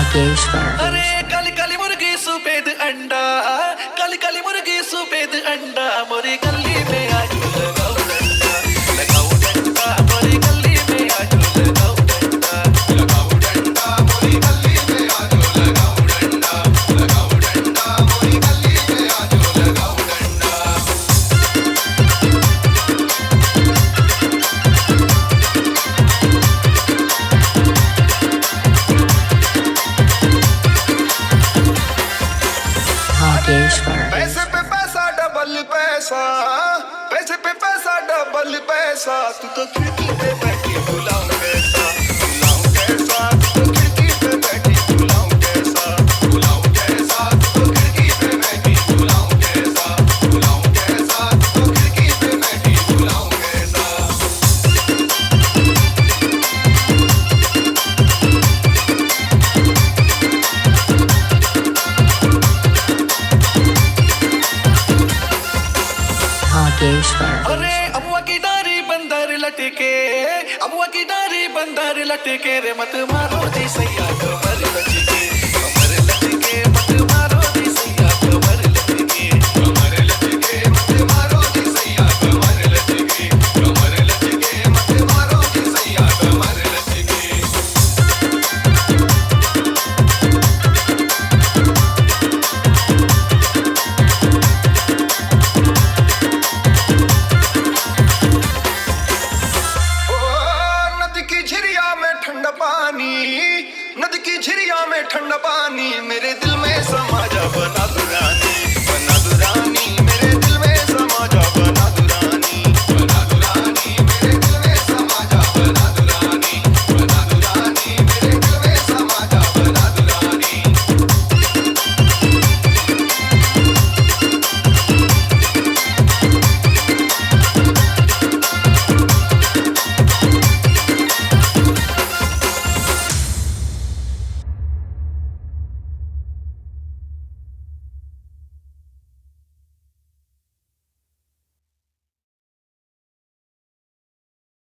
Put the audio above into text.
भागेश्वर। अरे काली काली मुर्गी सफेद अंडा, काली काली मुर्गी सफेद अंडा, मोरी गली में आजू लगाओ डंडा, लगाओ डंडा मोरी गली में आजू लगाओ डंडा, लगाओ डंडा मोरी गली में आजू लगाओ डंडा, लगाओ डंडा मोरी गली में आजू लगाओ डंडा। भागेश्वर। पैसे पे पैसा डबल पैसा, पैसे पे पैसा डबल पैसा, तू तो खिड़की पे बैठी बुलाऊं कैसा, बुलाऊं कैसा, तू तो खिड़की पे बैठी बुलाऊं कैसा, बुलाऊं कैसा, तू तो खिड़की पे बैठी बुलाऊं कैसा, बुलाऊं कैसा, तू तो खिड़की पे बैठी बुलाऊं कैसा। भागेश्वर। अरे अबुआ की डारी बंदर लटके, अबुआ की डारी बंदर लटके रे, मत मारो जी सैया